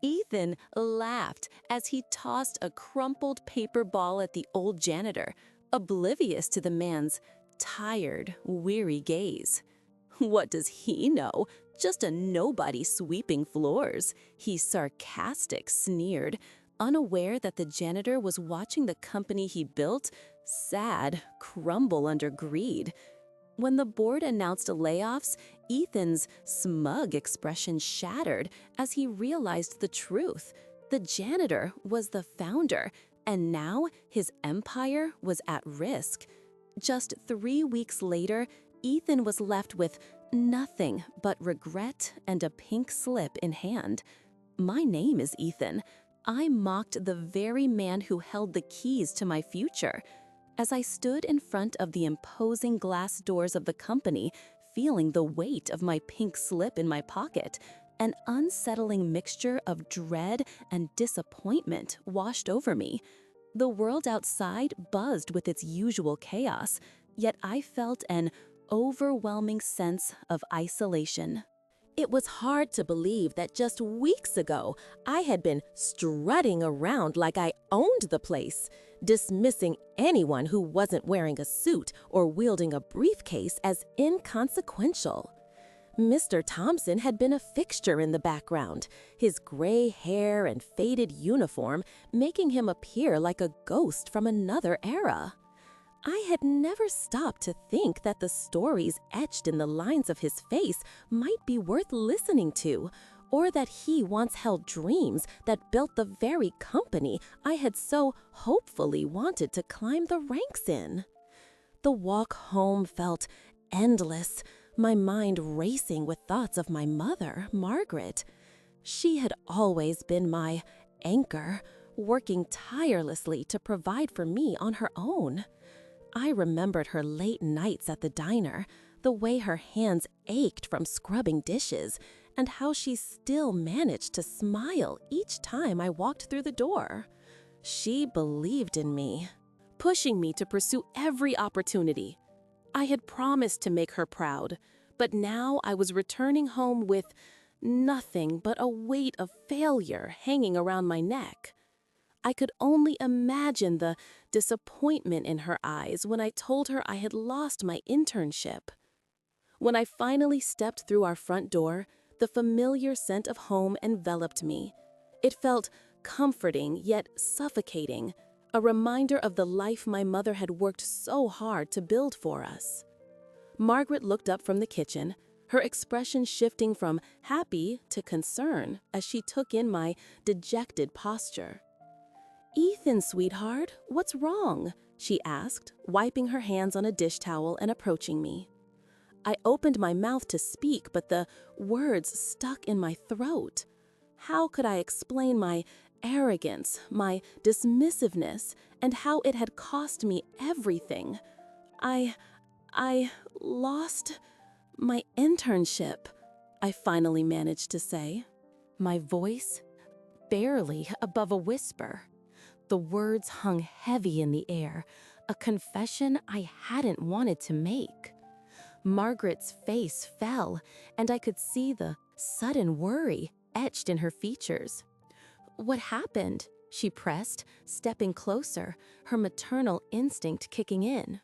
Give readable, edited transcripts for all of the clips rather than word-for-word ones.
Ethan laughed as he tossed a crumpled paper ball at the old janitor, oblivious to the man's tired, weary gaze. What does he know? Just a nobody sweeping floors, he sarcastic sneered, unaware that the janitor was watching the company he built, sad, crumble under greed. When the board announced layoffs, Ethan's smug expression shattered as he realized the truth. The janitor was the founder, and now his empire was at risk. Just 3 weeks later, Ethan was left with nothing but regret and a pink slip in hand. My name is Ethan. I mocked the very man who held the keys to my future. As I stood in front of the imposing glass doors of the company, feeling the weight of my pink slip in my pocket, an unsettling mixture of dread and disappointment washed over me. The world outside buzzed with its usual chaos, yet I felt an overwhelming sense of isolation. It was hard to believe that just weeks ago, I had been strutting around like I owned the place, dismissing anyone who wasn't wearing a suit or wielding a briefcase as inconsequential. Mr. Thompson had been a fixture in the background, his gray hair and faded uniform making him appear like a ghost from another era. I had never stopped to think that the stories etched in the lines of his face might be worth listening to, or that he once held dreams that built the very company I had so hopefully wanted to climb the ranks in. The walk home felt endless, my mind racing with thoughts of my mother, Margaret. She had always been my anchor, working tirelessly to provide for me on her own. I remembered her late nights at the diner, the way her hands ached from scrubbing dishes, and how she still managed to smile each time I walked through the door. She believed in me, pushing me to pursue every opportunity. I had promised to make her proud, but now I was returning home with nothing but a weight of failure hanging around my neck. I could only imagine the disappointment in her eyes when I told her I had lost my internship. When I finally stepped through our front door, the familiar scent of home enveloped me. It felt comforting yet suffocating, a reminder of the life my mother had worked so hard to build for us. Margaret looked up from the kitchen, her expression shifting from happy to concern as she took in my dejected posture. "Ethan, sweetheart, what's wrong?" she asked, wiping her hands on a dish towel and approaching me. I opened my mouth to speak, but the words stuck in my throat. How could I explain my arrogance, my dismissiveness, and how it had cost me everything? I lost my internship, I finally managed to say, my voice barely above a whisper. The words hung heavy in the air, a confession I hadn't wanted to make. Margaret's face fell, and I could see the sudden worry etched in her features. "What happened?" she pressed, stepping closer, her maternal instinct kicking in.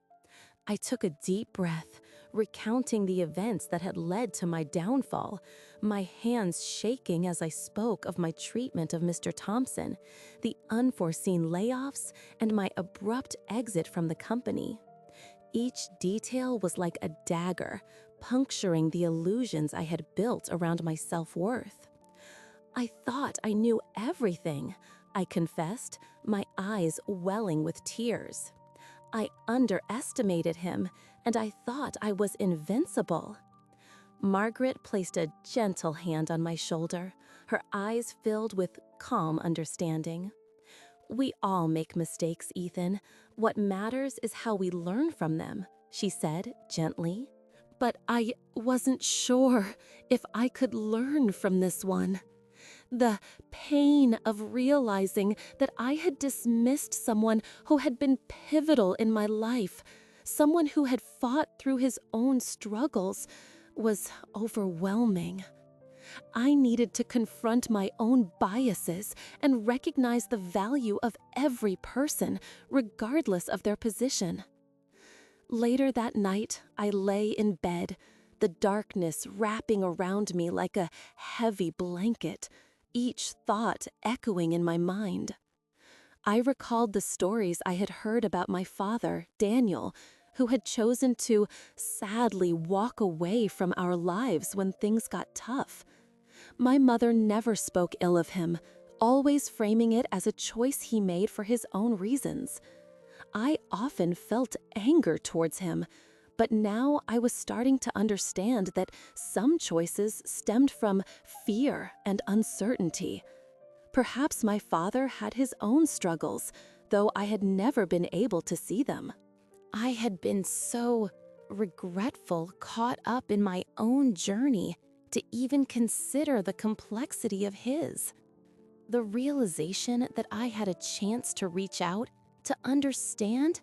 I took a deep breath, recounting the events that had led to my downfall, my hands shaking as I spoke of my treatment of Mr. Thompson, the unforeseen layoffs, and my abrupt exit from the company. Each detail was like a dagger, puncturing the illusions I had built around my self-worth. "I thought I knew everything," I confessed, my eyes welling with tears. "I underestimated him, and I thought I was invincible." Margaret placed a gentle hand on my shoulder, her eyes filled with calm understanding. "We all make mistakes, Ethan. What matters is how we learn from them," she said gently. "But I wasn't sure if I could learn from this one." The pain of realizing that I had dismissed someone who had been pivotal in my life, someone who had fought through his own struggles, was overwhelming. I needed to confront my own biases and recognize the value of every person, regardless of their position. Later that night, I lay in bed, the darkness wrapping around me like a heavy blanket, each thought echoing in my mind. I recalled the stories I had heard about my father, Daniel, who had chosen to sadly walk away from our lives when things got tough. My mother never spoke ill of him, always framing it as a choice he made for his own reasons. I often felt anger towards him, but now I was starting to understand that some choices stemmed from fear and uncertainty. Perhaps my father had his own struggles, though I had never been able to see them. I had been so regretful, caught up in my own journey, to even consider the complexity of his. The realization that I had a chance to reach out, to understand,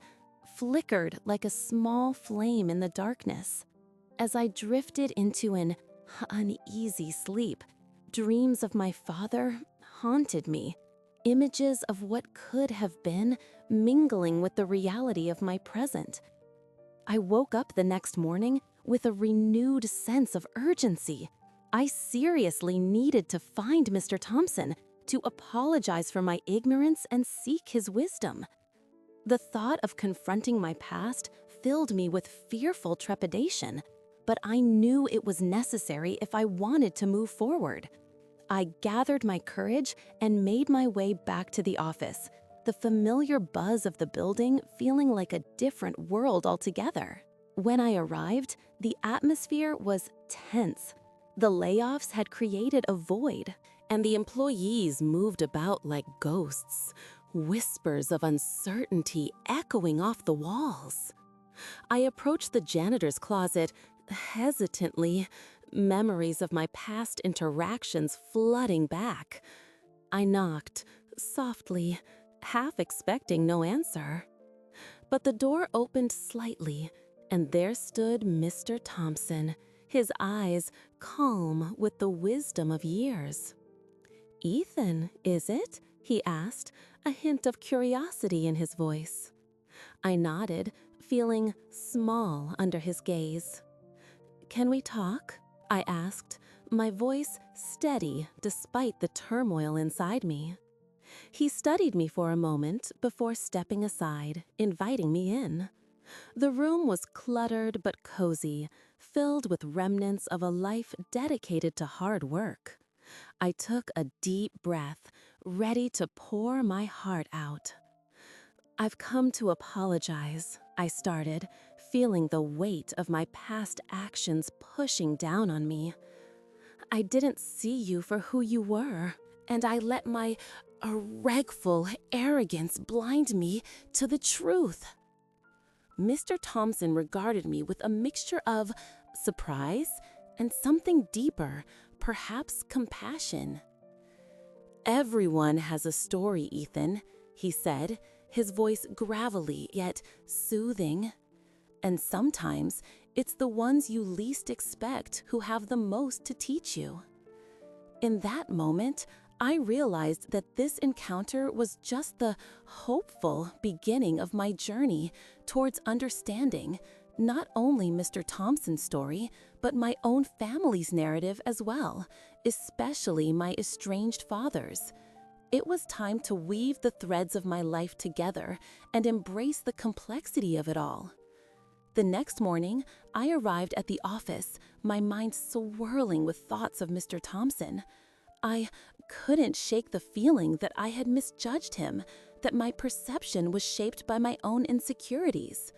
flickered like a small flame in the darkness. As I drifted into an uneasy sleep, dreams of my father haunted me, images of what could have been mingling with the reality of my present. I woke up the next morning with a renewed sense of urgency. I seriously needed to find Mr. Thompson, to apologize for my ignorance and seek his wisdom. The thought of confronting my past filled me with fearful trepidation, but I knew it was necessary if I wanted to move forward. I gathered my courage and made my way back to the office, the familiar buzz of the building feeling like a different world altogether. When I arrived, the atmosphere was tense. The layoffs had created a void, and the employees moved about like ghosts, whispers of uncertainty echoing off the walls. I approached the janitor's closet hesitantly, memories of my past interactions flooding back. I knocked, softly, half expecting no answer. But the door opened slightly, and there stood Mr. Thompson, his eyes calm with the wisdom of years. "Ethan, is it?" he asked, a hint of curiosity in his voice. I nodded, feeling small under his gaze. "Can we talk?" I asked, my voice steady despite the turmoil inside me. He studied me for a moment before stepping aside, inviting me in. The room was cluttered but cozy, filled with remnants of a life dedicated to hard work. I took a deep breath, ready to pour my heart out. "I've come to apologize," I started, feeling the weight of my past actions pushing down on me. "I didn't see you for who you were, and I let my regful arrogance blind me to the truth." Mr. Thompson regarded me with a mixture of surprise and something deeper, perhaps compassion. "Everyone has a story, Ethan," he said, his voice gravelly yet soothing. "And sometimes it's the ones you least expect who have the most to teach you." In that moment, I realized that this encounter was just the hopeful beginning of my journey towards understanding not only Mr. Thompson's story, but my own family's narrative as well, especially my estranged father's. It was time to weave the threads of my life together and embrace the complexity of it all. The next morning, I arrived at the office, my mind swirling with thoughts of Mr. Thompson. I couldn't shake the feeling that I had misjudged him, that my perception was shaped by my own insecurities.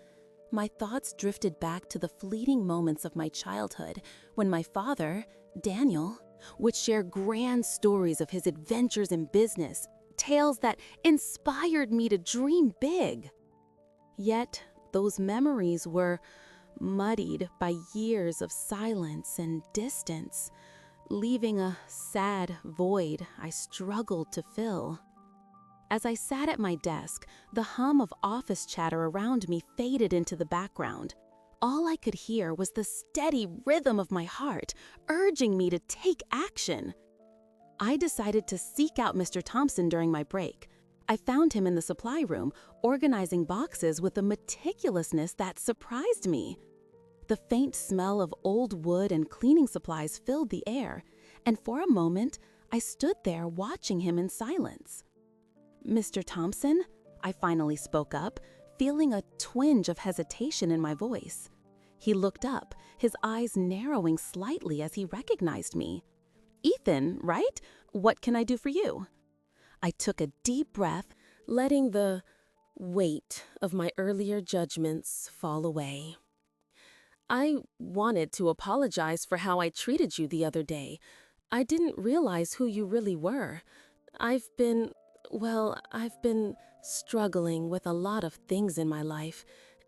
My thoughts drifted back to the fleeting moments of my childhood when my father, Daniel, would share grand stories of his adventures in business, tales that inspired me to dream big. Yet, those memories were muddied by years of silence and distance, leaving a sad void I struggled to fill. As I sat at my desk, the hum of office chatter around me faded into the background. All I could hear was the steady rhythm of my heart, urging me to take action. I decided to seek out Mr. Thompson during my break. I found him in the supply room, organizing boxes with a meticulousness that surprised me. The faint smell of old wood and cleaning supplies filled the air, and for a moment, I stood there watching him in silence. "Mr. Thompson?" I finally spoke up, feeling a twinge of hesitation in my voice. He looked up, his eyes narrowing slightly as he recognized me. "Ethan, right? What can I do for you?" I took a deep breath, letting the weight of my earlier judgments fall away. "I wanted to apologize for how I treated you the other day. I didn't realize who you really were. I've been struggling with a lot of things in my life,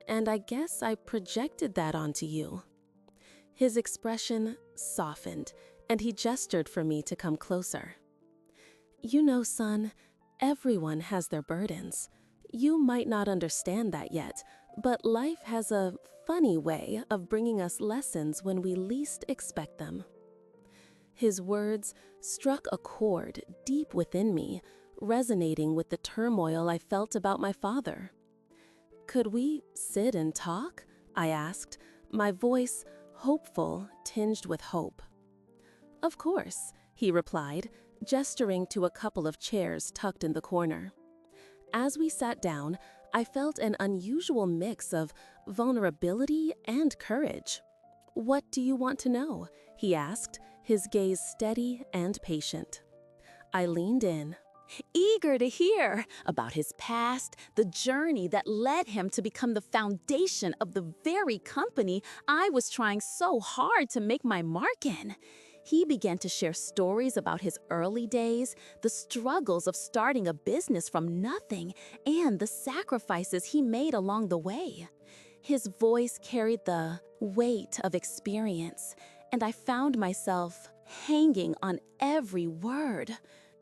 and I guess I projected that onto you." His expression softened, and he gestured for me to come closer. "You know, son, everyone has their burdens. You might not understand that yet, but life has a funny way of bringing us lessons when we least expect them." His words struck a chord deep within me, resonating with the turmoil I felt about my father. "Could we sit and talk?" I asked, my voice hopeful, tinged with hope. "Of course," he replied, gesturing to a couple of chairs tucked in the corner. As we sat down, I felt an unusual mix of vulnerability and courage. "What do you want to know?" he asked, his gaze steady and patient. I leaned in, eager to hear about his past, the journey that led him to become the foundation of the very company I was trying so hard to make my mark in. He began to share stories about his early days, the struggles of starting a business from nothing, and the sacrifices he made along the way. His voice carried the weight of experience, and I found myself hanging on every word.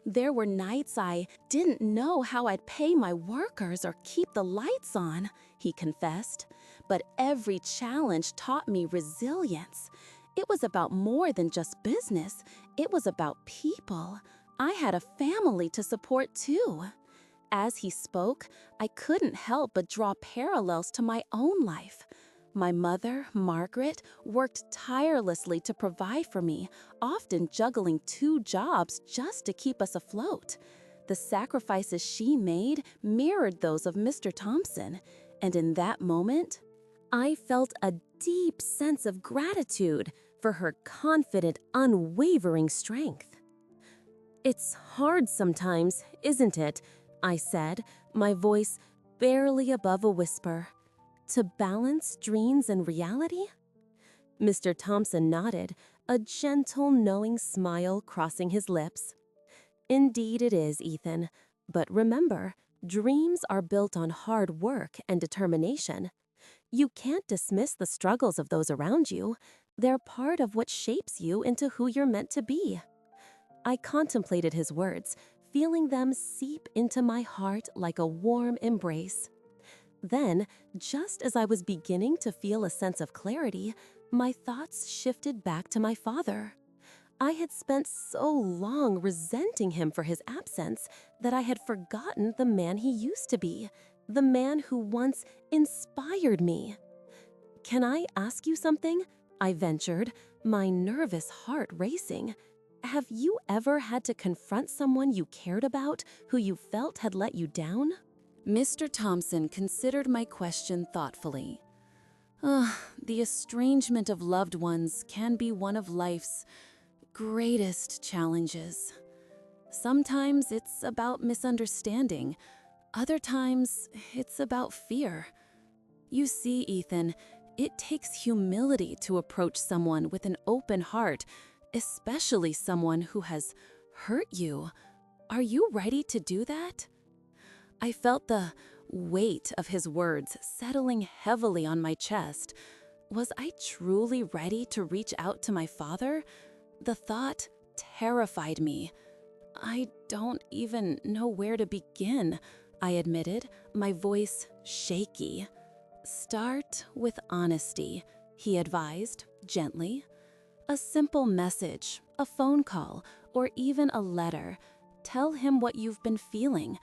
There were nights I didn't know how I'd pay my workers or keep the lights on, he confessed. But every challenge taught me resilience. It was about more than just business. It was about people. I had a family to support too. As he spoke, I couldn't help but draw parallels to my own life. My mother, Margaret, worked tirelessly to provide for me, often juggling 2 jobs just to keep us afloat. The sacrifices she made mirrored those of Mr. Thompson, and in that moment, I felt a deep sense of gratitude for her confident, unwavering strength. "It's hard sometimes, isn't it?" I said, my voice barely above a whisper. "To balance dreams and reality?" Mr. Thompson nodded, a gentle, knowing smile crossing his lips. "Indeed it is, Ethan. But remember, dreams are built on hard work and determination. You can't dismiss the struggles of those around you. They're part of what shapes you into who you're meant to be." I contemplated his words, feeling them seep into my heart like a warm embrace. Then, just as I was beginning to feel a sense of clarity, my thoughts shifted back to my father. I had spent so long resenting him for his absence that I had forgotten the man he used to be, the man who once inspired me. "Can I ask you something?" I ventured, my nervous heart racing. "Have you ever had to confront someone you cared about who you felt had let you down?" Mr. Thompson considered my question thoughtfully. The estrangement of loved ones can be one of life's greatest challenges. Sometimes it's about misunderstanding. Other times, it's about fear. You see, Ethan, it takes humility to approach someone with an open heart, especially someone who has hurt you. Are you ready to do that? I felt the weight of his words settling heavily on my chest. Was I truly ready to reach out to my father? The thought terrified me. "I don't even know where to begin," I admitted, my voice shaky. Start with honesty, he advised, gently. A simple message, a phone call, or even a letter. Tell him what you've been feeling.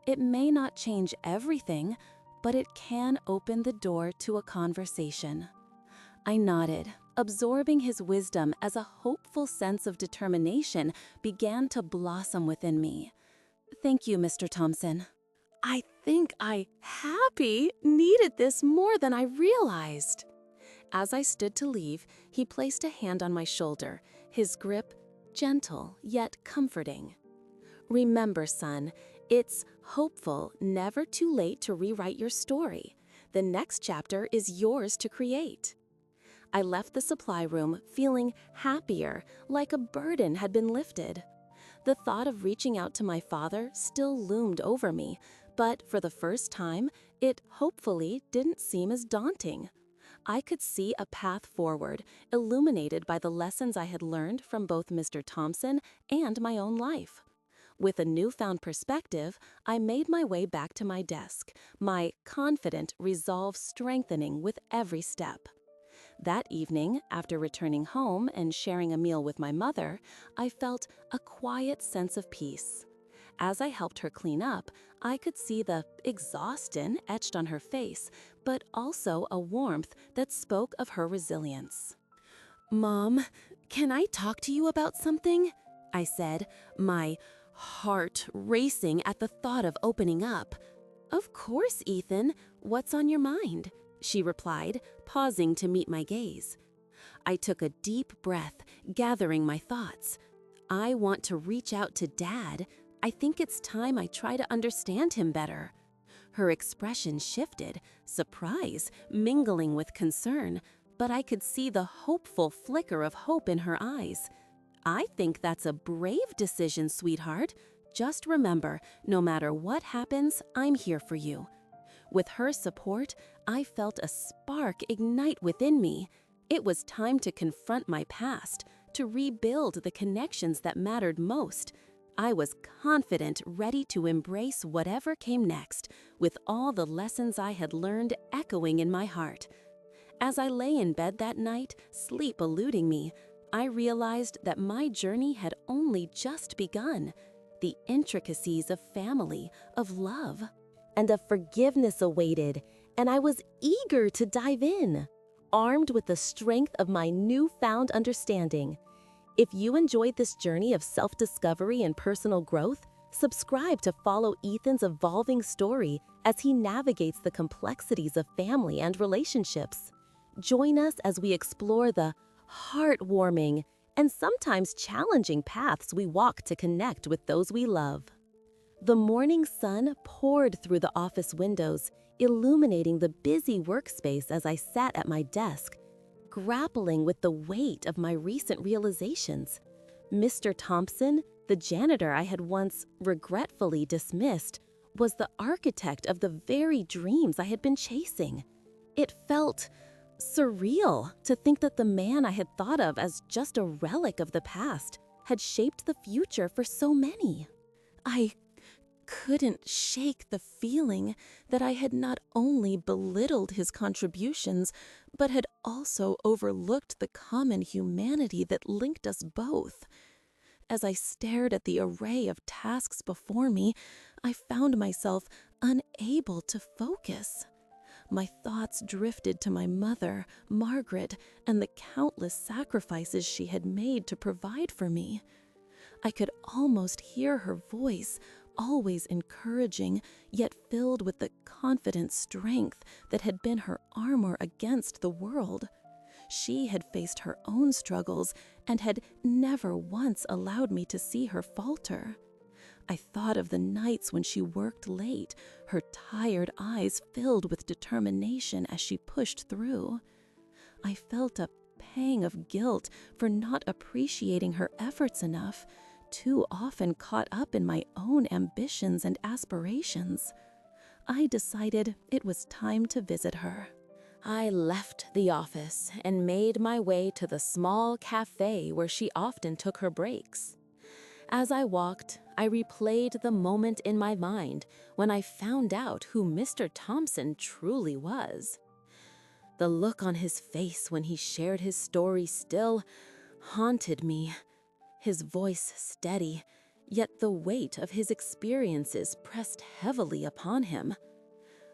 It may not change everything, but it can open the door to a conversation. I nodded, absorbing his wisdom as a hopeful sense of determination began to blossom within me. Thank you, Mr. Thompson. I think I needed this more than I realized. As I stood to leave, he placed a hand on my shoulder, his grip gentle yet comforting. Remember, son, it's hopeful, never too late to rewrite your story. The next chapter is yours to create. I left the supply room feeling happier, like a burden had been lifted. The thought of reaching out to my father still loomed over me, but for the first time, it hopefully didn't seem as daunting. I could see a path forward, illuminated by the lessons I had learned from both Mr. Thompson and my own life. With a newfound perspective, I made my way back to my desk, my confident resolve strengthening with every step. That evening, after returning home and sharing a meal with my mother, I felt a quiet sense of peace. As I helped her clean up, I could see the exhaustion etched on her face, but also a warmth that spoke of her resilience. "Mom, can I talk to you about something?" I said, my heart racing at the thought of opening up. "Of course, Ethan. What's on your mind?" she replied, pausing to meet my gaze. I took a deep breath, gathering my thoughts. I want to reach out to Dad. I think it's time I try to understand him better. Her expression shifted, surprise mingling with concern, but I could see the hopeful flicker of hope in her eyes. "I think that's a brave decision, sweetheart. Just remember, no matter what happens, I'm here for you." With her support, I felt a spark ignite within me. It was time to confront my past, to rebuild the connections that mattered most. I was confident, ready to embrace whatever came next, with all the lessons I had learned echoing in my heart. As I lay in bed that night, sleep eluding me, I realized that my journey had only just begun. The intricacies of family, of love, and of forgiveness awaited, and I was eager to dive in, armed with the strength of my newfound understanding. If you enjoyed this journey of self-discovery and personal growth, subscribe to follow Ethan's evolving story as he navigates the complexities of family and relationships. Join us as we explore the heartwarming and sometimes challenging paths we walk to connect with those we love. The morning sun poured through the office windows, illuminating the busy workspace as I sat at my desk, grappling with the weight of my recent realizations. Mr. Thompson, the janitor I had once regretfully dismissed, was the architect of the very dreams I had been chasing. It felt surreal to think that the man I had thought of as just a relic of the past had shaped the future for so many. I couldn't shake the feeling that I had not only belittled his contributions, but had also overlooked the common humanity that linked us both. As I stared at the array of tasks before me, I found myself unable to focus. My thoughts drifted to my mother, Margaret, and the countless sacrifices she had made to provide for me. I could almost hear her voice, always encouraging, yet filled with the confident strength that had been her armor against the world. She had faced her own struggles and had never once allowed me to see her falter. I thought of the nights when she worked late, her tired eyes filled with determination as she pushed through. I felt a pang of guilt for not appreciating her efforts enough, too often caught up in my own ambitions and aspirations. I decided it was time to visit her. I left the office and made my way to the small cafe where she often took her breaks. As I walked, I replayed the moment in my mind when I found out who Mr. Thompson truly was. The look on his face when he shared his story still haunted me. His voice steady, yet the weight of his experiences pressed heavily upon him.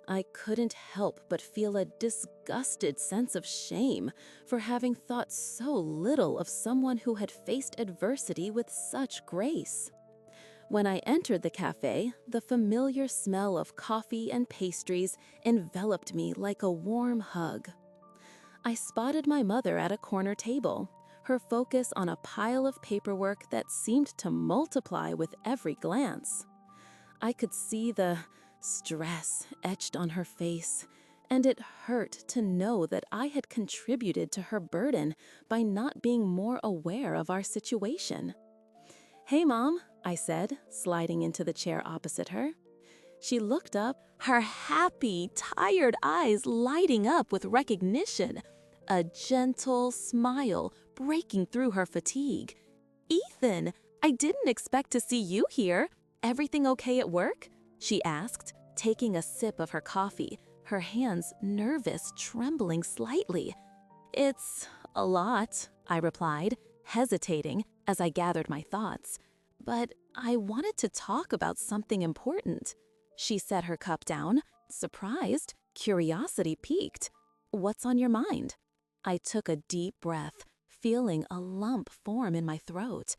I couldn't help but feel a disgusted sense of shame for having thought so little of someone who had faced adversity with such grace. When I entered the cafe, the familiar smell of coffee and pastries enveloped me like a warm hug. I spotted my mother at a corner table, her focus on a pile of paperwork that seemed to multiply with every glance. I could see the stress etched on her face, and it hurt to know that I had contributed to her burden by not being more aware of our situation. "Hey, Mom," I said, sliding into the chair opposite her. She looked up, her happy, tired eyes lighting up with recognition, a gentle smile breaking through her fatigue. "Ethan, I didn't expect to see you here. Everything okay at work?" she asked, taking a sip of her coffee, her hands nervous, trembling slightly. "It's a lot," I replied, hesitating as I gathered my thoughts. "But I wanted to talk about something important." She set her cup down, surprised, curiosity piqued. "What's on your mind?" I took a deep breath, feeling a lump form in my throat.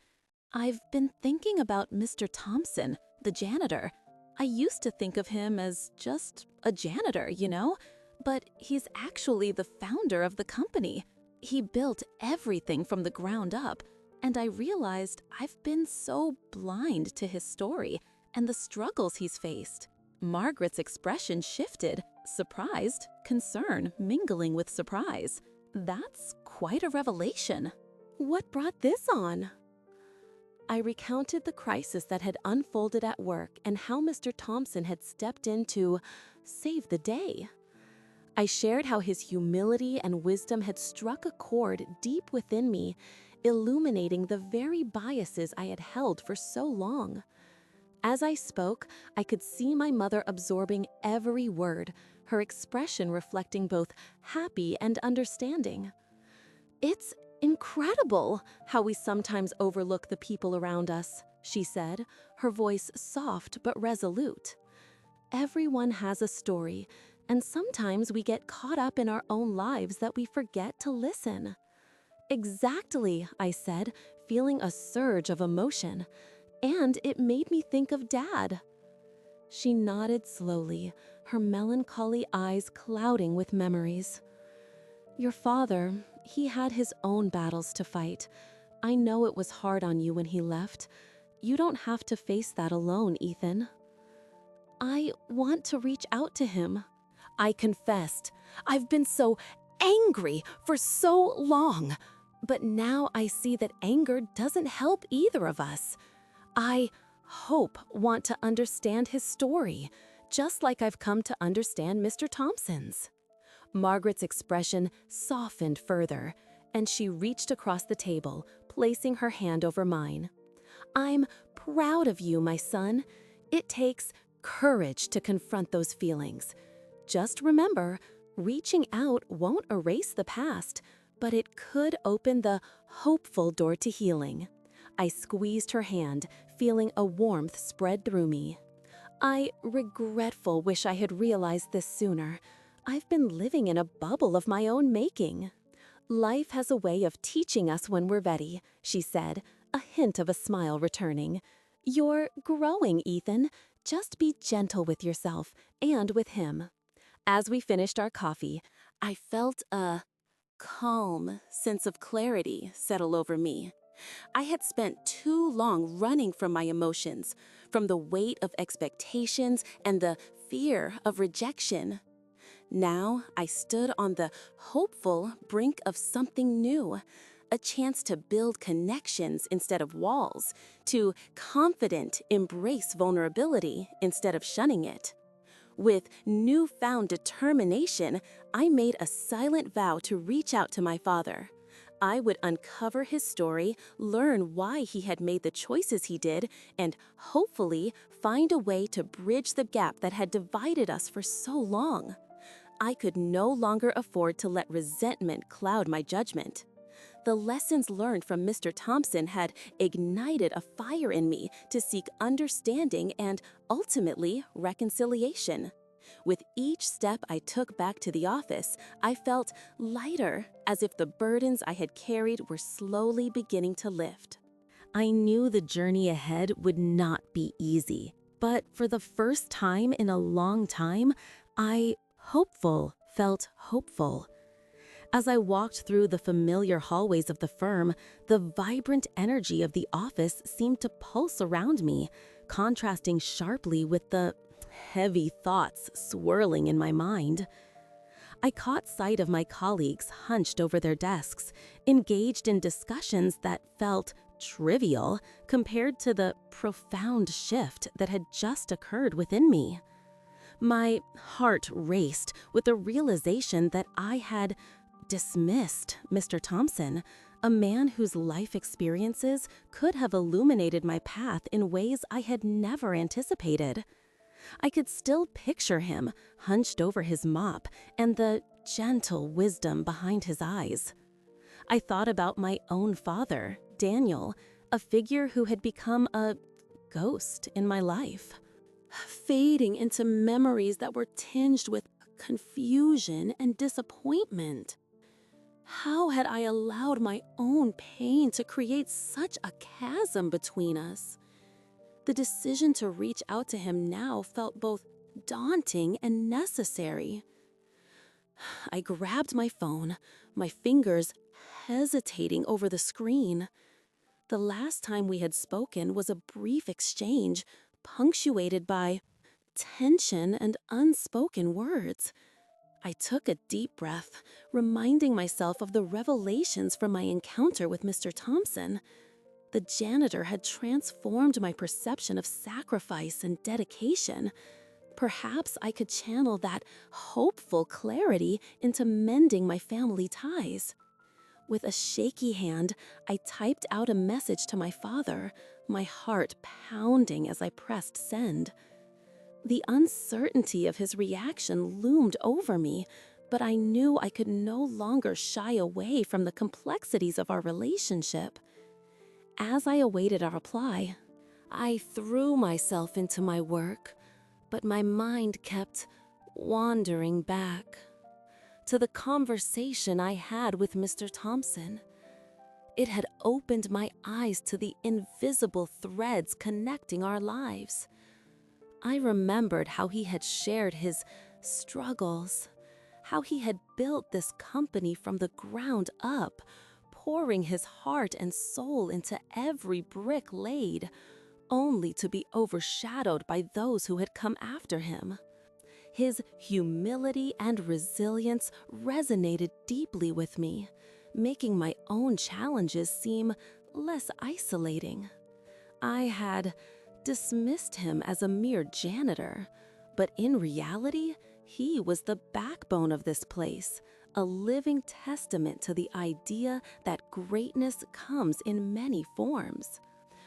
"I've been thinking about Mr. Thompson, the janitor. I used to think of him as just a janitor, but he's actually the founder of the company. He built everything from the ground up, and I realized I've been so blind to his story and the struggles he's faced." Margaret's expression shifted, surprised, concern mingling with surprise. "That's quite a revelation. What brought this on?" I recounted the crisis that had unfolded at work and how Mr. Thompson had stepped in to save the day. I shared how his humility and wisdom had struck a chord deep within me, illuminating the very biases I had held for so long. As I spoke, I could see my mother absorbing every word, her expression reflecting both happy and understanding. "It's incredible how we sometimes overlook the people around us," she said, her voice soft but resolute. "Everyone has a story, and sometimes we get caught up in our own lives that we forget to listen." "Exactly," I said, feeling a surge of emotion. "And it made me think of Dad." She nodded slowly, her melancholy eyes clouding with memories. "Your father, he had his own battles to fight. I know it was hard on you when he left. You don't have to face that alone, Ethan." "I want to reach out to him," I confessed. "I've been so angry for so long. But now I see that anger doesn't help either of us. I want to understand his story, just like I've come to understand Mr. Thompson's." Margaret's expression softened further, and she reached across the table, placing her hand over mine. "I'm proud of you, my son. It takes courage to confront those feelings. Just remember, reaching out won't erase the past, but it could open the hopeful door to healing." I squeezed her hand, feeling a warmth spread through me. "I regretful wish I had realized this sooner. I've been living in a bubble of my own making." "Life has a way of teaching us when we're ready," she said, a hint of a smile returning. "You're growing, Ethan. Just be gentle with yourself and with him." As we finished our coffee, I felt a calm sense of clarity settle over me. I had spent too long running from my emotions, from the weight of expectations and the fear of rejection. Now I stood on the hopeful brink of something new, a chance to build connections instead of walls, to confident embrace vulnerability instead of shunning it. With newfound determination, I made a silent vow to reach out to my father. I would uncover his story, learn why he had made the choices he did, and hopefully find a way to bridge the gap that had divided us for so long. I could no longer afford to let resentment cloud my judgment. The lessons learned from Mr. Thompson had ignited a fire in me to seek understanding and, ultimately, reconciliation. With each step I took back to the office, I felt lighter, as if the burdens I had carried were slowly beginning to lift. I knew the journey ahead would not be easy, but for the first time in a long time, felt hopeful. As I walked through the familiar hallways of the firm, the vibrant energy of the office seemed to pulse around me, contrasting sharply with the heavy thoughts swirling in my mind. I caught sight of my colleagues hunched over their desks, engaged in discussions that felt trivial compared to the profound shift that had just occurred within me. My heart raced with the realization that I had dismissed Mr. Thompson, a man whose life experiences could have illuminated my path in ways I had never anticipated. I could still picture him, hunched over his mop, and the gentle wisdom behind his eyes. I thought about my own father, Daniel, a figure who had become a ghost in my life, fading into memories that were tinged with confusion and disappointment. How had I allowed my own pain to create such a chasm between us? The decision to reach out to him now felt both daunting and necessary. I grabbed my phone, my fingers hesitating over the screen. The last time we had spoken was a brief exchange, punctuated by tension and unspoken words. I took a deep breath, reminding myself of the revelations from my encounter with Mr. Thompson. The janitor had transformed my perception of sacrifice and dedication. Perhaps I could channel that hopeful clarity into mending my family ties. With a shaky hand, I typed out a message to my father, my heart pounding as I pressed send. The uncertainty of his reaction loomed over me, but I knew I could no longer shy away from the complexities of our relationship. As I awaited a reply, I threw myself into my work, but my mind kept wandering back to the conversation I had with Mr. Thompson. It had opened my eyes to the invisible threads connecting our lives. I remembered how he had shared his struggles, how he had built this company from the ground up, pouring his heart and soul into every brick laid, only to be overshadowed by those who had come after him. His humility and resilience resonated deeply with me, making my own challenges seem less isolating. I had dismissed him as a mere janitor, but in reality, he was the backbone of this place, a living testament to the idea that greatness comes in many forms.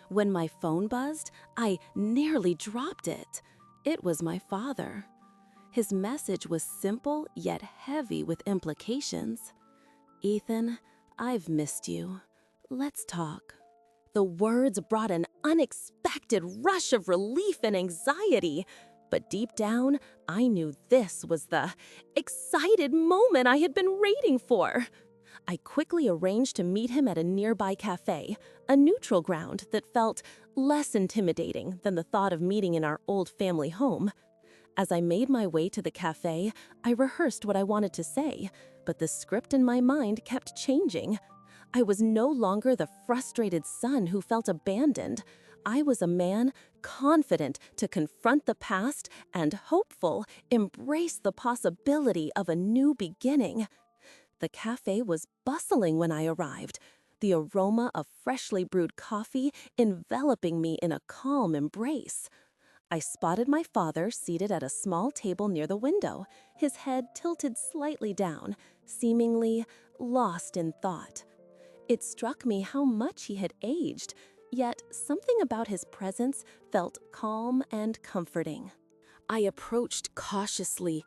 When my phone buzzed, I nearly dropped it. It was my father. His message was simple yet heavy with implications. "Ethan, I've missed you. Let's talk." The words brought an unexpected rush of relief and anxiety, but deep down, I knew this was the excited moment I had been waiting for. I quickly arranged to meet him at a nearby cafe, a neutral ground that felt less intimidating than the thought of meeting in our old family home. As I made my way to the cafe, I rehearsed what I wanted to say, but the script in my mind kept changing. I was no longer the frustrated son who felt abandoned. I was a man confident to confront the past and hopeful, embrace the possibility of a new beginning. The cafe was bustling when I arrived, the aroma of freshly brewed coffee enveloping me in a calm embrace. I spotted my father seated at a small table near the window, his head tilted slightly down, seemingly lost in thought. It struck me how much he had aged, yet something about his presence felt calm and comforting. I approached cautiously,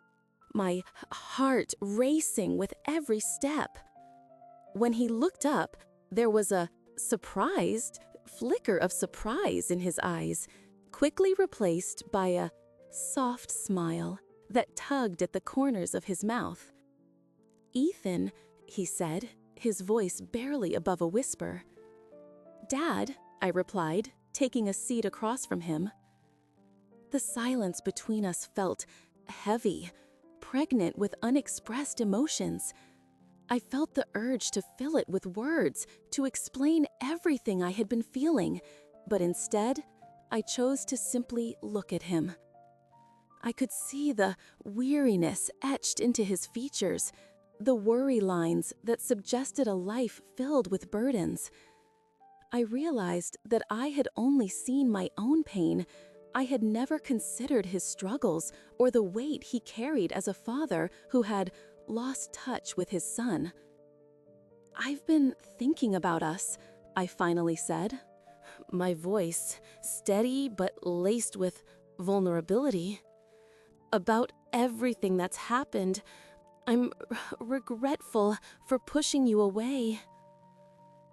my heart racing with every step. When he looked up, there was a surprised flicker of surprise in his eyes, quickly replaced by a soft smile that tugged at the corners of his mouth. "Ethan," he said, his voice barely above a whisper. "Dad," I replied, taking a seat across from him. The silence between us felt heavy, pregnant with unexpressed emotions. I felt the urge to fill it with words, to explain everything I had been feeling, but instead, I chose to simply look at him. I could see the weariness etched into his features, the worry lines that suggested a life filled with burdens. I realized that I had only seen my own pain. I had never considered his struggles or the weight he carried as a father who had lost touch with his son. "I've been thinking about us," I finally said, my voice steady but laced with vulnerability. "About everything that's happened. I'm regretful for pushing you away."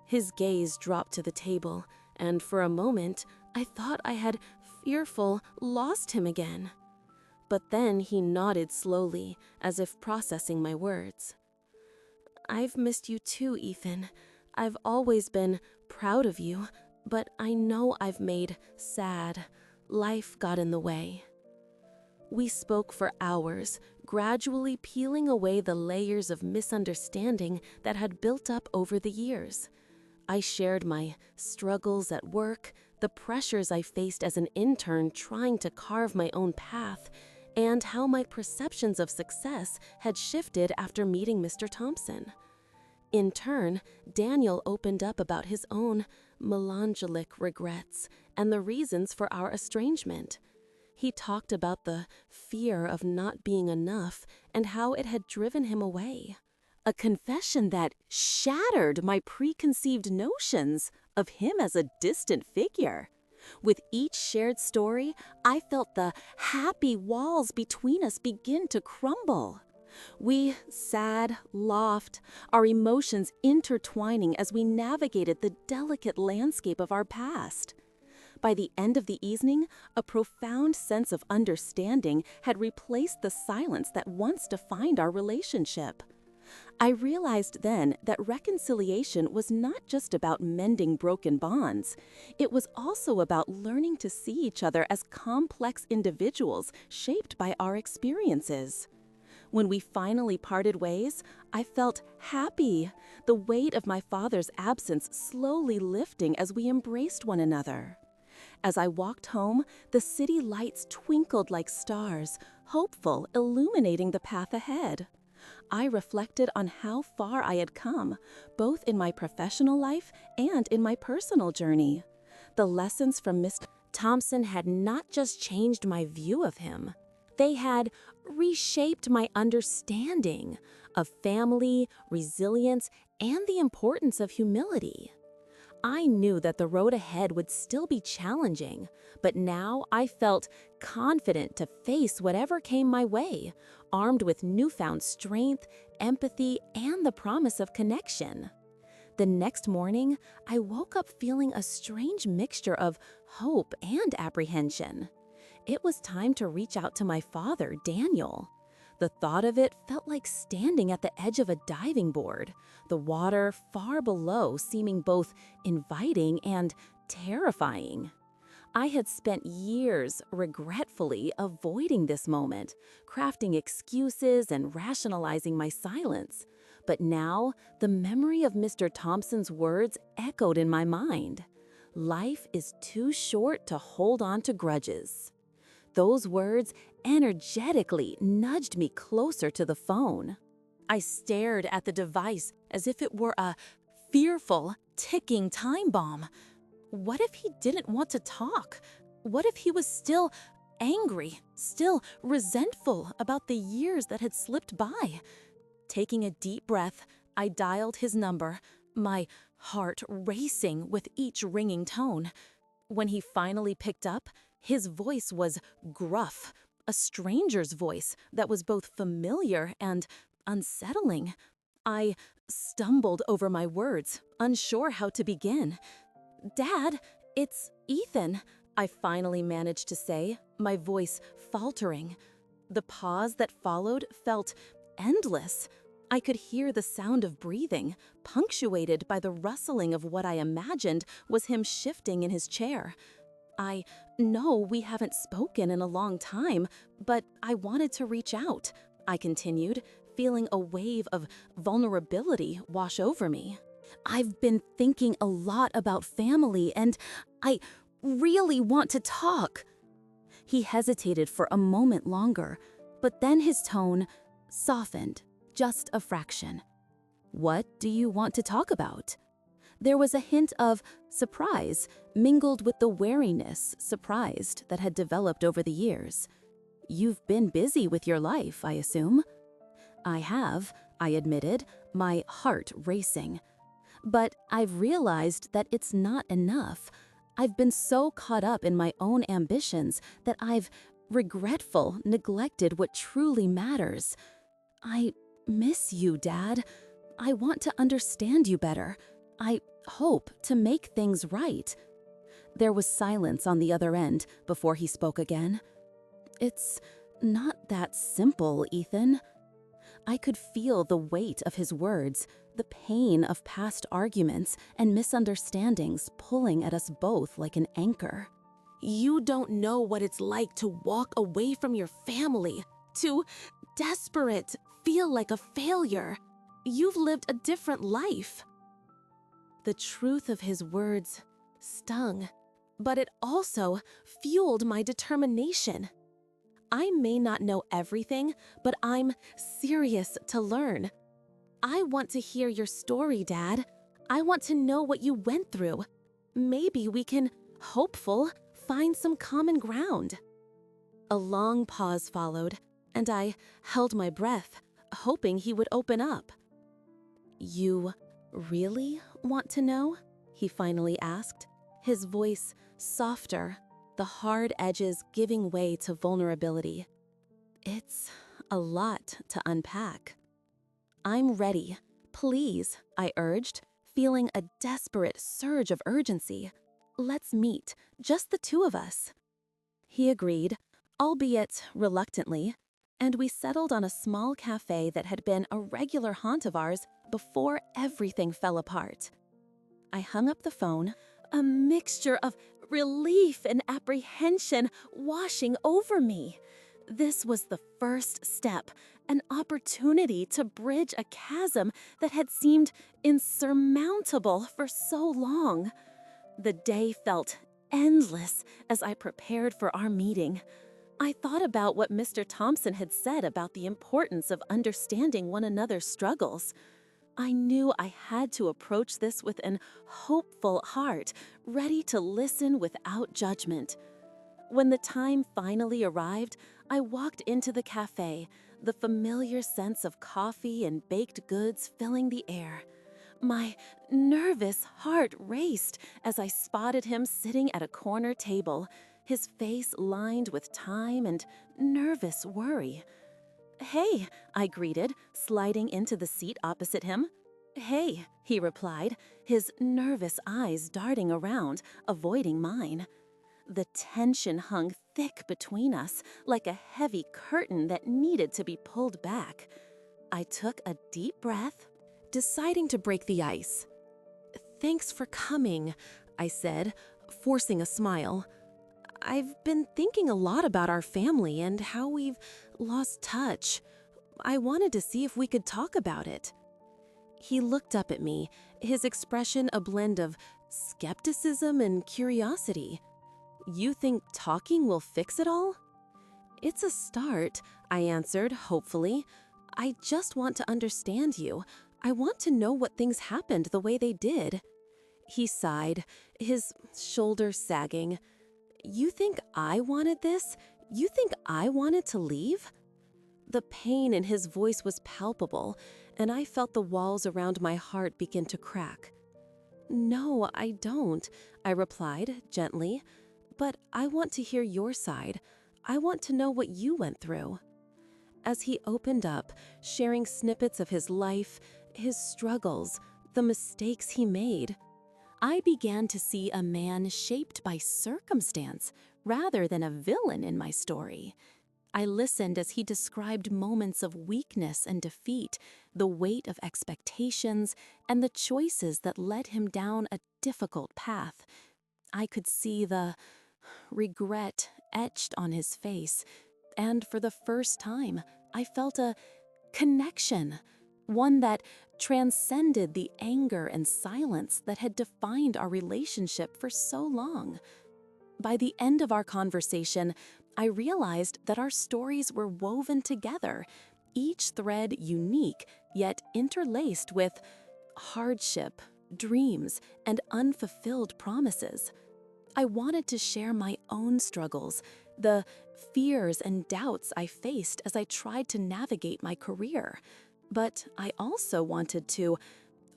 His gaze dropped to the table, and for a moment, I thought I had fearful lost him again. But then he nodded slowly, as if processing my words. "I've missed you too, Ethan. I've always been proud of you, but I know I've made sad. Life got in the way." We spoke for hours, gradually peeling away the layers of misunderstanding that had built up over the years. I shared my struggles at work, the pressures I faced as an intern trying to carve my own path, and how my perceptions of success had shifted after meeting Mr. Thompson. In turn, Daniel opened up about his own melancholic regrets and the reasons for our estrangement. He talked about the fear of not being enough and how it had driven him away. A confession that shattered my preconceived notions of him as a distant figure. With each shared story, I felt the happy walls between us begin to crumble. We sat, laughed, our emotions intertwining as we navigated the delicate landscape of our past. By the end of the evening, a profound sense of understanding had replaced the silence that once defined our relationship. I realized then that reconciliation was not just about mending broken bonds. It was also about learning to see each other as complex individuals shaped by our experiences. When we finally parted ways, I felt happy, the weight of my father's absence slowly lifting as we embraced one another. As I walked home, the city lights twinkled like stars, hopeful, illuminating the path ahead. I reflected on how far I had come, both in my professional life and in my personal journey. The lessons from Mr. Thompson had not just changed my view of him, they had reshaped my understanding of family, resilience, and the importance of humility. I knew that the road ahead would still be challenging, but now I felt confident to face whatever came my way, armed with newfound strength, empathy, and the promise of connection. The next morning, I woke up feeling a strange mixture of hope and apprehension. It was time to reach out to my father, Daniel. The thought of it felt like standing at the edge of a diving board, the water far below seeming both inviting and terrifying. I had spent years regretfully avoiding this moment, crafting excuses and rationalizing my silence. But now, the memory of Mr. Thompson's words echoed in my mind. Life is too short to hold on to grudges. Those words energetically nudged me closer to the phone. I stared at the device as if it were a fearful, ticking time bomb. What if he didn't want to talk? What if he was still angry, still resentful about the years that had slipped by? Taking a deep breath, I dialed his number, my heart racing with each ringing tone. When he finally picked up, his voice was gruff, a stranger's voice that was both familiar and unsettling. I stumbled over my words, unsure how to begin. "Dad, it's Ethan," I finally managed to say, my voice faltering. The pause that followed felt endless. I could hear the sound of breathing, punctuated by the rustling of what I imagined was him shifting in his chair. "I know we haven't spoken in a long time, but I wanted to reach out," I continued, feeling a wave of vulnerability wash over me. "I've been thinking a lot about family, and I really want to talk." He hesitated for a moment longer, but then his tone softened just a fraction. "What do you want to talk about?" There was a hint of surprise mingled with the wariness, surprised, that had developed over the years. "You've been busy with your life, I assume?" "I have," I admitted, my heart racing. "But I've realized that it's not enough. I've been so caught up in my own ambitions that I've neglected what truly matters. I miss you, Dad. I want to understand you better. I hope to make things right." There was silence on the other end before he spoke again. "It's not that simple, Ethan." I could feel the weight of his words, the pain of past arguments and misunderstandings pulling at us both like an anchor. "You don't know what it's like to walk away from your family, to desperate, feel like a failure. You've lived a different life." The truth of his words stung, but it also fueled my determination. "I may not know everything, but I'm serious to learn. I want to hear your story, Dad. I want to know what you went through. Maybe we can, hopeful, find some common ground." A long pause followed, and I held my breath, hoping he would open up. "You really want to know?" he finally asked, his voice softer, the hard edges giving way to vulnerability. "It's a lot to unpack." "I'm ready. Please," I urged, feeling a desperate surge of urgency. "Let's meet, just the two of us." He agreed, albeit reluctantly, and we settled on a small cafe that had been a regular haunt of ours before everything fell apart. I hung up the phone, a mixture of relief and apprehension washing over me. This was the first step, an opportunity to bridge a chasm that had seemed insurmountable for so long. The day felt endless as I prepared for our meeting. I thought about what Mr. Thompson had said about the importance of understanding one another's struggles. I knew I had to approach this with an hopeful heart, ready to listen without judgment. When the time finally arrived, I walked into the cafe, the familiar sense of coffee and baked goods filling the air. My nervous heart raced as I spotted him sitting at a corner table, his face lined with time and nervous worry. "Hey," I greeted, sliding into the seat opposite him. "Hey," he replied, his nervous eyes darting around, avoiding mine. The tension hung thick between us, like a heavy curtain that needed to be pulled back. I took a deep breath, deciding to break the ice. "Thanks for coming," I said, forcing a smile. "I've been thinking a lot about our family and how we've lost touch. I wanted to see if we could talk about it." He looked up at me, his expression a blend of skepticism and curiosity. "You think talking will fix it all?" "It's a start," I answered, hopefully. "I just want to understand you. I want to know what things happened the way they did." He sighed, his shoulders sagging. "You think I wanted this? You think I wanted to leave?" The pain in his voice was palpable, and I felt the walls around my heart begin to crack. "No, I don't," I replied gently. "But I want to hear your side. I want to know what you went through." As he opened up, sharing snippets of his life, his struggles, the mistakes he made, I began to see a man shaped by circumstance rather than a villain in my story. I listened as he described moments of weakness and defeat, the weight of expectations, and the choices that led him down a difficult path. I could see the regret etched on his face, and for the first time, I felt a connection, one that transcended the anger and silence that had defined our relationship for so long. By the end of our conversation, I realized that our stories were woven together, each thread unique yet interlaced with hardship, dreams, and unfulfilled promises. I wanted to share my own struggles, the fears and doubts I faced as I tried to navigate my career. But I also wanted to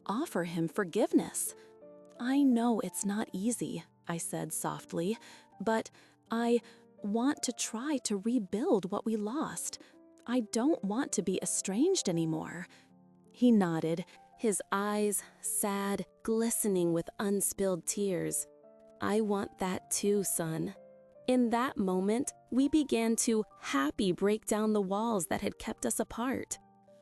offer him forgiveness. "I know it's not easy," I said softly, "but I want to try to rebuild what we lost. I don't want to be estranged anymore." He nodded, his eyes sad, glistening with unspilled tears. "I want that too, son." In that moment, we began to happy break down the walls that had kept us apart.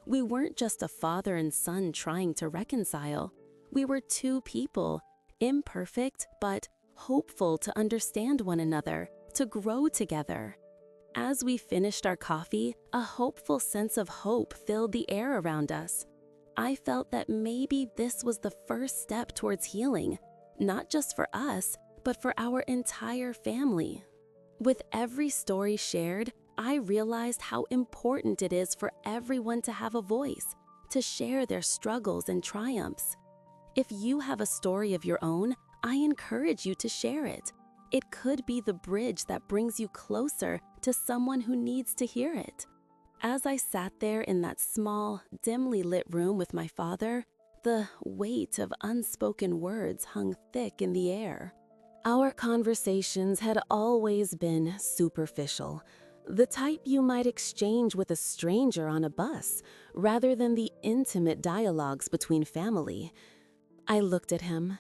We weren't just a father and son trying to reconcile. We were two people, imperfect but hopeful to understand one another, to grow together. As we finished our coffee, a hopeful sense of hope filled the air around us. I felt that maybe this was the first step towards healing, not just for us, but for our entire family. With every story shared, I realized how important it is for everyone to have a voice, to share their struggles and triumphs. If you have a story of your own, I encourage you to share it. It could be the bridge that brings you closer to someone who needs to hear it. As I sat there in that small, dimly lit room with my father, the weight of unspoken words hung thick in the air. Our conversations had always been superficial, the type you might exchange with a stranger on a bus, rather than the intimate dialogues between family. I looked at him,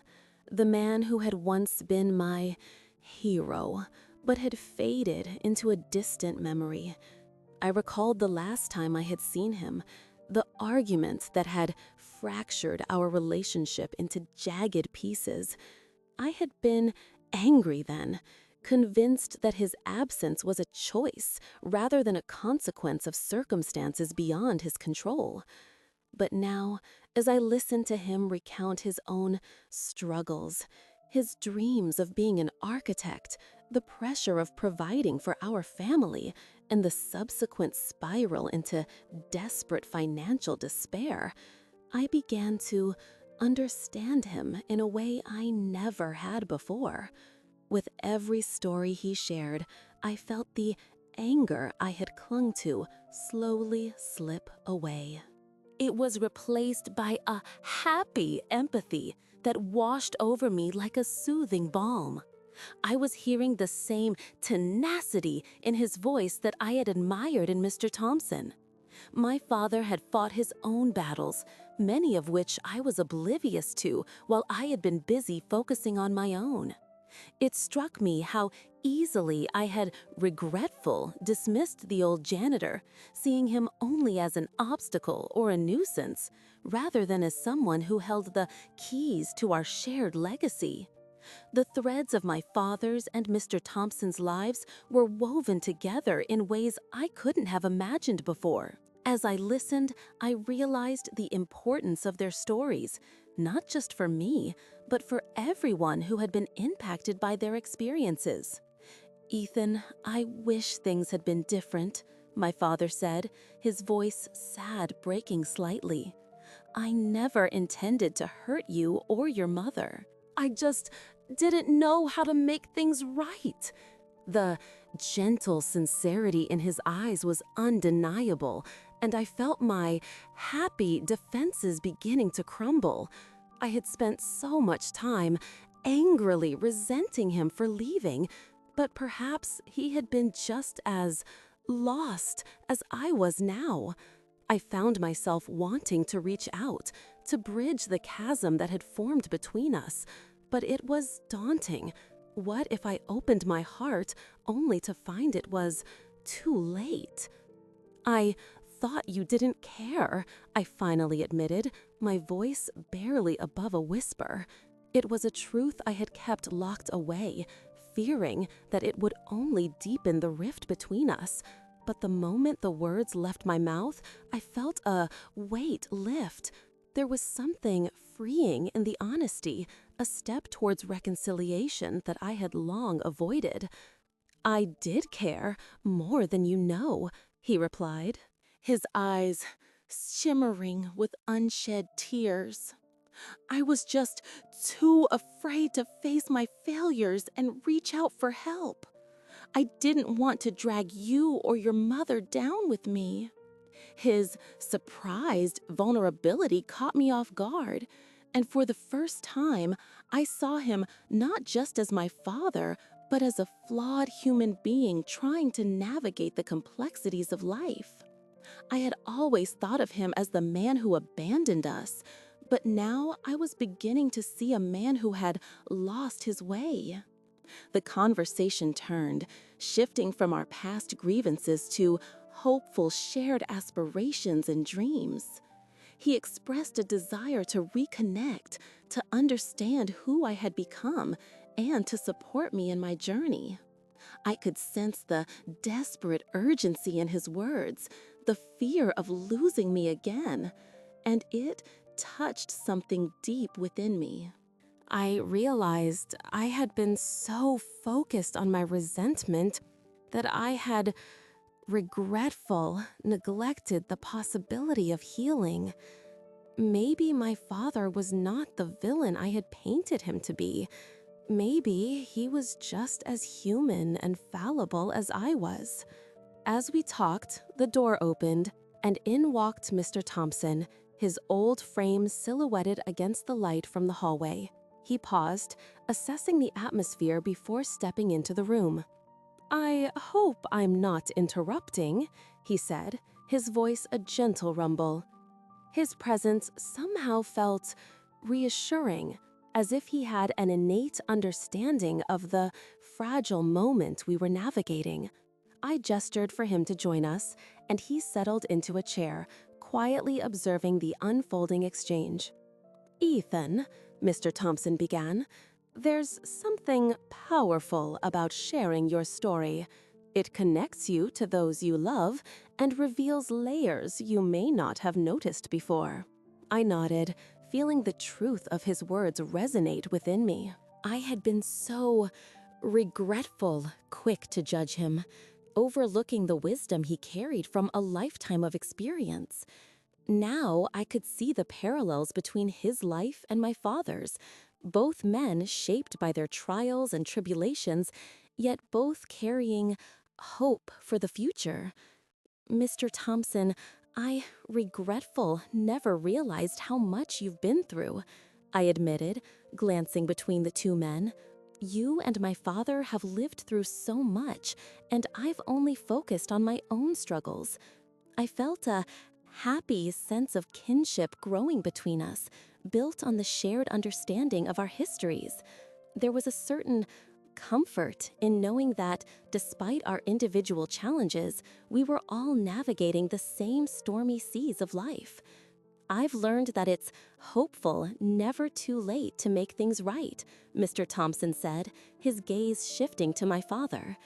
the man who had once been my hero, but had faded into a distant memory. I recalled the last time I had seen him, the arguments that had fractured our relationship into jagged pieces. I had been angry then, convinced that his absence was a choice rather than a consequence of circumstances beyond his control. But now, as I listened to him recount his own struggles, his dreams of being an architect, the pressure of providing for our family, and the subsequent spiral into desperate financial despair, I began to understand him in a way I never had before. With every story he shared, I felt the anger I had clung to slowly slip away. It was replaced by a happy empathy that washed over me like a soothing balm. I was hearing the same tenacity in his voice that I had admired in Mr. Thompson. My father had fought his own battles, many of which I was oblivious to while I had been busy focusing on my own. It struck me how easily I had dismissed the old janitor, seeing him only as an obstacle or a nuisance, rather than as someone who held the keys to our shared legacy. The threads of my father's and Mr. Thompson's lives were woven together in ways I couldn't have imagined before. As I listened, I realized the importance of their stories, not just for me, but for everyone who had been impacted by their experiences. "Ethan, I wish things had been different," my father said, his voice sad, breaking slightly. "I never intended to hurt you or your mother. I just didn't know how to make things right." The gentle sincerity in his eyes was undeniable, and I felt my happy defenses beginning to crumble. I had spent so much time angrily resenting him for leaving, But perhaps he had been just as lost as I was now. I found myself wanting to reach out, to bridge the chasm that had formed between us, but it was daunting. What if I opened my heart only to find it was too late? I thought you didn't care, I finally admitted, my voice barely above a whisper. It was a truth I had kept locked away, fearing that it would only deepen the rift between us. But the moment the words left my mouth, I felt a weight lift. There was something freeing in the honesty, a step towards reconciliation that I had long avoided. "I did care, more than you know," he replied, his eyes shimmering with unshed tears. "I was just too afraid to face my failures and reach out for help. I didn't want to drag you or your mother down with me." His surprised vulnerability caught me off guard, and for the first time, I saw him not just as my father, but as a flawed human being trying to navigate the complexities of life. I had always thought of him as the man who abandoned us, but now I was beginning to see a man who had lost his way. The conversation turned, shifting from our past grievances to hopeful shared aspirations and dreams. He expressed a desire to reconnect, to understand who I had become, and to support me in my journey. I could sense the desperate urgency in his words, the fear of losing me again, and it touched something deep within me. I realized I had been so focused on my resentment that I had neglected the possibility of healing. Maybe my father was not the villain I had painted him to be. Maybe he was just as human and fallible as I was. As we talked, the door opened, and in walked Mr. Thompson, his old frame silhouetted against the light from the hallway. He paused, assessing the atmosphere before stepping into the room. "I hope I'm not interrupting," he said, his voice a gentle rumble. His presence somehow felt reassuring, as if he had an innate understanding of the fragile moment we were navigating. I gestured for him to join us, and he settled into a chair, quietly observing the unfolding exchange. "Ethan," Mr. Thompson began, "there's something powerful about sharing your story. It connects you to those you love and reveals layers you may not have noticed before." I nodded, feeling the truth of his words resonate within me. I had been so regretful, quick to judge him, overlooking the wisdom he carried from a lifetime of experience. Now I could see the parallels between his life and my father's, both men shaped by their trials and tribulations, yet both carrying hope for the future. "Mr. Thompson, I regretful never realized how much you've been through," I admitted, glancing between the two men. "You and my father have lived through so much, and I've only focused on my own struggles." I felt a happy sense of kinship growing between us, built on the shared understanding of our histories. There was a certain comfort in knowing that, despite our individual challenges, we were all navigating the same stormy seas of life. "I've learned that it's hopeful, never too late to make things right," Mr. Thompson said, his gaze shifting to my father.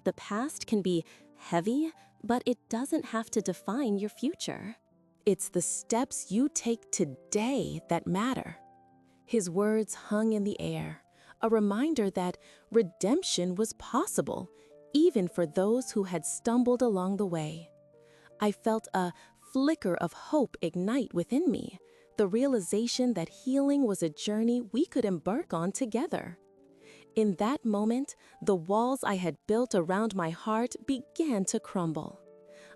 "The past can be heavy, but it doesn't have to define your future. It's the steps you take today that matter." His words hung in the air, a reminder that redemption was possible, even for those who had stumbled along the way. I felt a flicker of hope ignite within me, the realization that healing was a journey we could embark on together. In that moment, the walls I had built around my heart began to crumble.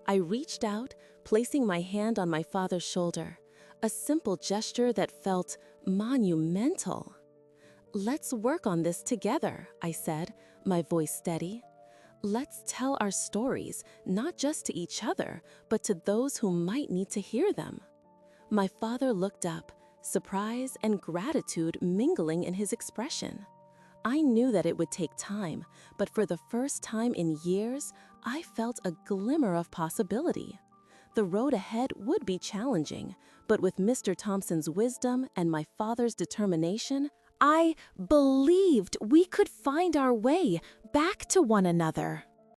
I reached out, placing my hand on my father's shoulder, a simple gesture that felt monumental. "Let's work on this together," I said, my voice steady. "Let's tell our stories, not just to each other, but to those who might need to hear them." My father looked up, surprise and gratitude mingling in his expression. I knew that it would take time, but for the first time in years, I felt a glimmer of possibility. The road ahead would be challenging, but with Mr. Thompson's wisdom and my father's determination, I believed we could find our way back to one another.